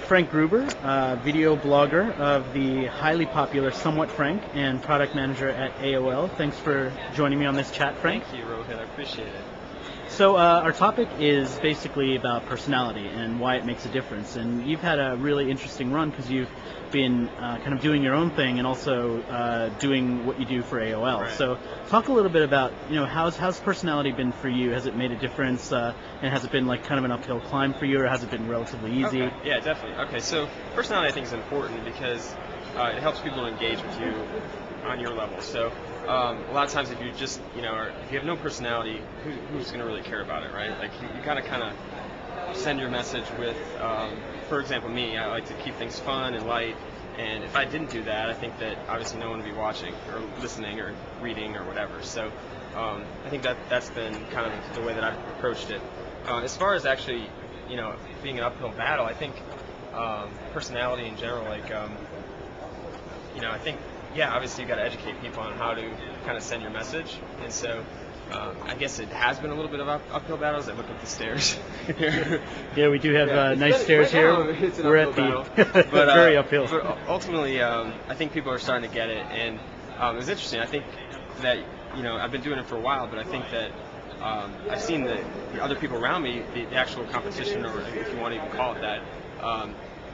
Frank Gruber, video blogger of the highly popular Somewhat Frank and product manager at AOL. Thanks for joining me on this chat, Frank. Thank you, Rohit. I appreciate it. So our topic is basically about personality and why it makes a difference. And you've had a really interesting run because you've been kind of doing your own thing and also doing what you do for AOL. Right. So talk a little bit about, how's personality been for you? Has it made a difference? And has it been like kind of an uphill climb for you, or has it been relatively easy? Okay. Yeah, definitely. Okay, so personality I think is important because it helps people to engage with you on your level. So a lot of times if you just, if you have no personality, who's going to really care about it, right? Like you got to kind of send your message with, for example, me, I like to keep things fun and light, and if I didn't do that, I think that obviously no one would be watching or listening or reading or whatever. So I think that's been kind of the way that I've approached it. As far as actually, being an uphill battle, I think personality in general, like, I think, yeah, obviously you got to educate people on how to kind of send your message, and so I guess it has been a little bit of uphill battle as I look up the stairs here. Yeah, we do have nice stairs here. We're at the very uphill. But ultimately, I think people are starting to get it, and it was interesting. I think that I've been doing it for a while, but I think that I've seen the other people around me, the actual competition, or if you want to even call it that,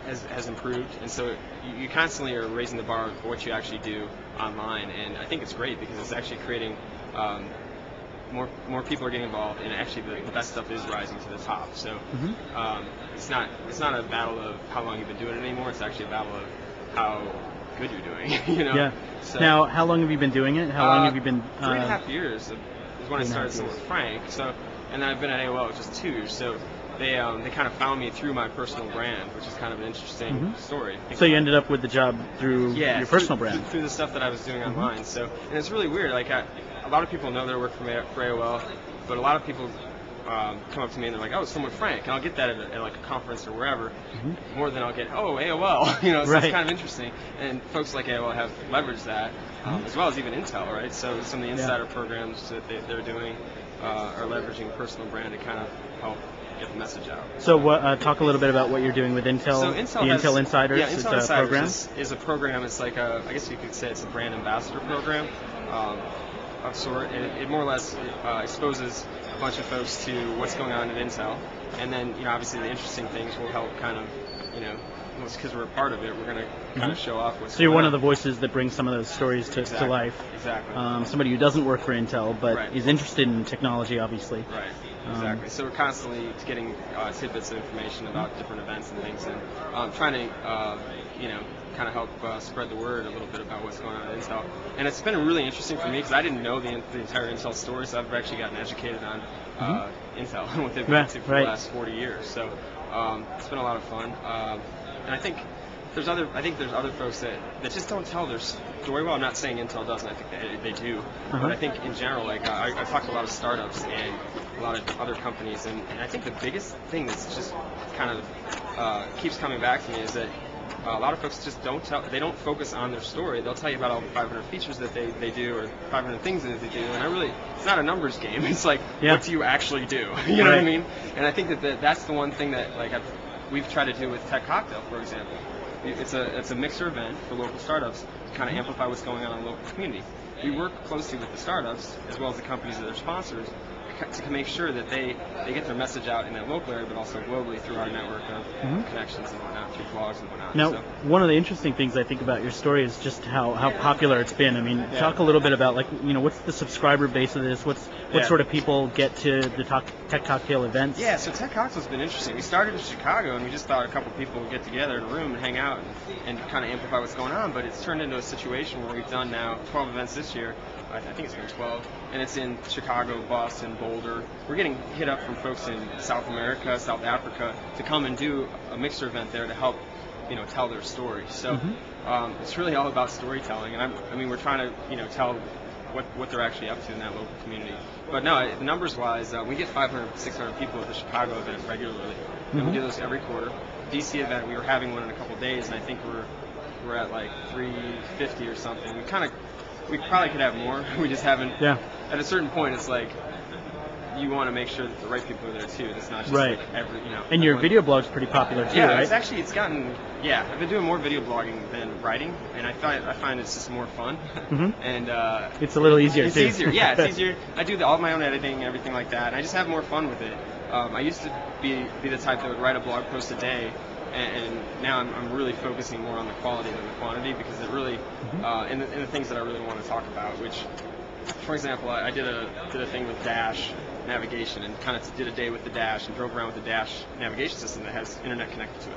has improved, and so you constantly are raising the bar for what you actually do online, and I think it's great because it's actually creating more people are getting involved, and actually the best stuff is rising to the top. So it's not a battle of how long you've been doing it anymore. It's actually a battle of how good you're doing. Yeah. So, now, how long have you been doing it? How long have you been? 3.5 years is when I started Somewhat Frank. So, and then I've been at AOL, which is 2 years. So they kind of found me through my personal brand, which is kind of an interesting story. So you ended up with the job through your personal brand? Through the stuff that I was doing online. So, and it's really weird. Like a lot of people know that I work for AOL, but a lot of people come up to me and they're like, "Oh, Somewhat Frank," and I'll get that at like a conference or wherever, more than I'll get, "Oh, AOL," so right. It's kind of interesting. And folks like AOL have leveraged that, as well as even Intel, right? So some of the insider programs that they're doing are leveraging personal brand to kind of help get the message out. So talk a little bit about what you're doing with Intel. So Intel Insiders. Yeah, Intel it's Insiders a program. Is a program. It's like I guess you could say it's a brand ambassador program of sort. It more or less exposes a bunch of folks to what's going on at Intel, and then obviously the interesting things will help kind of because we're a part of it, we're going to kind of show off what's. So you're going one on. of the voices that brings some of those stories to life. Exactly. Somebody who doesn't work for Intel but Right. is interested in technology, obviously. Right. Exactly. So we're constantly getting tidbits of information about different events and things, and trying to kind of help spread the word a little bit about what's going on at Intel. And it's been really interesting for me because I didn't know the entire Intel story, so I've actually gotten educated on Intel and what they've been up to for the last 40 years. So it's been a lot of fun. And I think there's other folks that just don't tell their story well. I'm not saying Intel doesn't. I think they do. But I think in general, like I talked to a lot of startups and a lot of other companies, and I think the biggest thing that's just kind of keeps coming back to me is that a lot of folks just they don't focus on their story. They'll tell you about all the 500 features that they do, or 500 things that they do, and it's not a numbers game. It's like, what do you actually do? You know what I mean? And I think that's the one thing that we've tried to do with Tech Cocktail, for example. It's a mixer event for local startups to kind of amplify what's going on in the local community. We work closely with the startups as well as the companies that are sponsors to make sure that they get their message out in that local area, but also globally through our network of connections and whatnot, through blogs and whatnot. Now, one of the interesting things I think about your story is just how popular it's been. I mean, talk a little bit about what's the subscriber base of this? What sort of people get to the Tech Cocktail events? Yeah, so Tech Cocktail's been interesting. We started in Chicago, and we just thought a couple people would get together in a room and hang out and kind of amplify what's going on, but it's turned into a situation where we've done now 12 events this year. I think it's been 12, and it's in Chicago, Boston, Boulder. We're getting hit up from folks in South America, South Africa, to come and do a mixer event there to help, tell their story. So it's really all about storytelling, and we're trying to, tell what they're actually up to in that local community. But no, numbers-wise, we get 500, 600 people at the Chicago event regularly, and we do those every quarter. DC event, we were having one in a couple days, and I think we're at like 350 or something. We probably could have more. We just haven't. Yeah. At a certain point, it's like you want to make sure that the right people are there too. It's not just Right. like every, you know. And your everyone- video blog's pretty popular too, Yeah, right? it's gotten, yeah, I've been doing more video blogging than writing, and I find it's just more fun. And It's a little easier it's too. easier, yeah, it's easier. I do all my own editing and everything like that, and I just have more fun with it. I used to be the type that would write a blog post a day, and now I'm really focusing more on the quality than the quantity, because it really, in the things that I really want to talk about, which, for example, I did a thing with Dash navigation, and kind of did a day with the Dash and drove around with the Dash navigation system that has internet connected to it.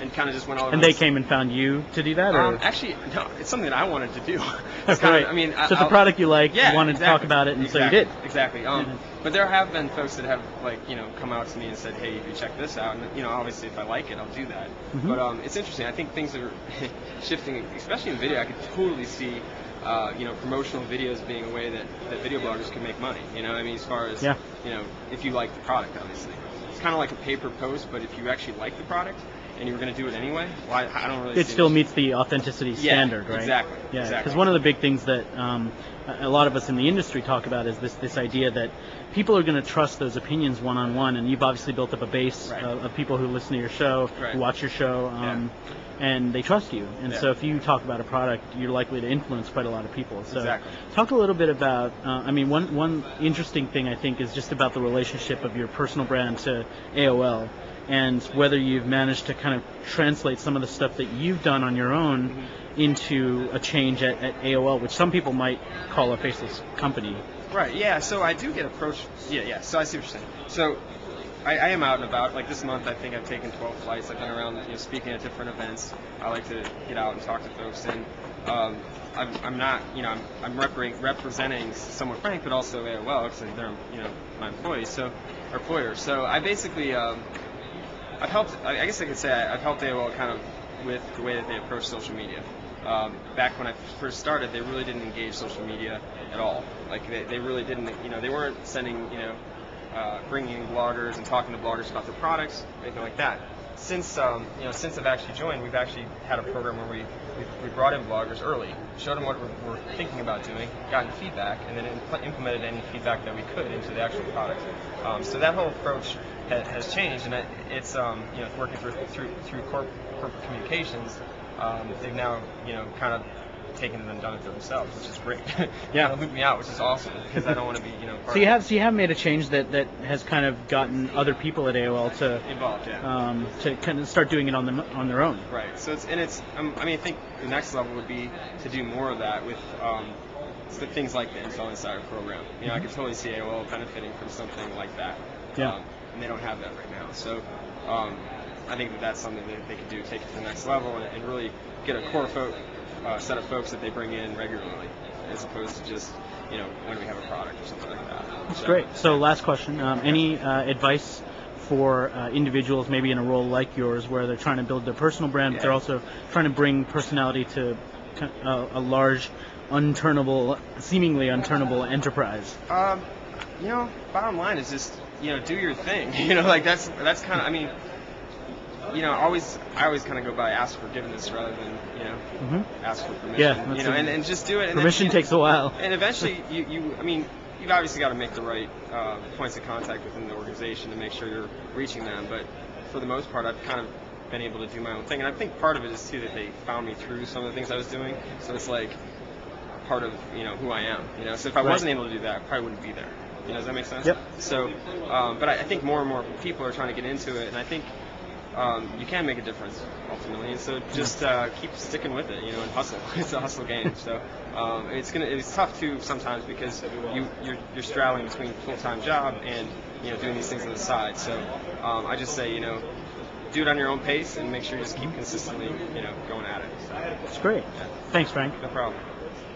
And kind of just went all over. And they came and found you to do that, or? Actually, no, it's something that I wanted to do. That's right. I mean, so it's a product you like, yeah, you wanted exactly, to talk about it, and exactly, so you did. Exactly. But there have been folks that have, like, you know, come out to me and said, hey, you check this out, and, you know, obviously if I like it, I'll do that. But it's interesting. I think things are shifting, especially in video. I could totally see, you know, promotional videos being a way that video bloggers can make money. You know, I mean, as far as, you know, if you like the product, obviously. It's kind of like a paper post, but if you actually like the product and you were going to do it anyway, well, I don't really see it still meets the authenticity standard, right? Exactly. Yeah, because exactly. one of the big things that a lot of us in the industry talk about is this idea that people are going to trust those opinions one-on-one, and you've obviously built up a base of people who listen to your show, who watch your show, and they trust you. And so if you talk about a product, you're likely to influence quite a lot of people. So talk a little bit about, I mean, one interesting thing I think is just about the relationship of your personal brand to AOL, and whether you've managed to kind of translate some of the stuff that you've done on your own into a change at AOL, which some people might call a faceless company. Right, yeah, so I do get approached, so I see what you're saying. So I am out and about. Like this month, I think I've taken 12 flights. I've been around, you know, speaking at different events. I like to get out and talk to folks, and I'm not, you know, I'm representing Somewhat Frank, but also AOL, because they're, you know, my employees, or employers. So I basically, I've helped, I guess I could say I've helped AOL kind of with the way that they approach social media. Back when I first started, they really didn't engage social media at all. Like they really didn't, you know, they weren't sending, you know, bringing in bloggers and talking to bloggers about their products, anything like that. Since you know, since I've actually joined, we've actually had a program where we brought in bloggers early, showed them what we're thinking about doing, gotten feedback, and then implemented any feedback that we could into the actual product. So that whole approach has changed, and it's you know, working through corporate communications. They've now, you know, kind of taken it and done it themselves, which is great. Kind of loop me out, which is awesome, because I don't want to be, you know, part so you have made a change that has kind of gotten other people at AOL to involved, to kind of start doing it on their own. Right. So I mean, I think the next level would be to do more of that with things like the Install Insider program. You know, I could totally see AOL benefiting from something like that. And they don't have that right now. So I think that's something that they could do, take it to the next level, and really get a core set of folks that they bring in regularly, as opposed to just, you know, when we have a product or something like that. That's great. So last question, any advice for individuals maybe in a role like yours where they're trying to build their personal brand, but they're also trying to bring personality to a large, seemingly unturnable enterprise? You know, bottom line is just, you know, do your thing. You know, like that's kind of, I mean, you know, I always kind of go by ask forgiveness rather than, you know, ask for permission. Yeah, you know, and just do it. And permission then, takes a while. And eventually, I mean, you've obviously got to make the right points of contact within the organization to make sure you're reaching them. But for the most part, I've kind of been able to do my own thing. And I think part of it is too that they found me through some of the things I was doing. So it's like part of, you know, who I am. You know, so if I wasn't able to do that, I probably wouldn't be there. You know, does that make sense? Yep. So, but I think more and more people are trying to get into it, and I think you can make a difference ultimately. And so just keep sticking with it, you know, and hustle. It's a hustle game. So it's tough too sometimes because you're straddling between a full-time job and, you know, doing these things on the side. So I just say, you know, do it on your own pace and make sure you just keep consistently, you know, going at it. So, That's great. Thanks, Frank. no problem.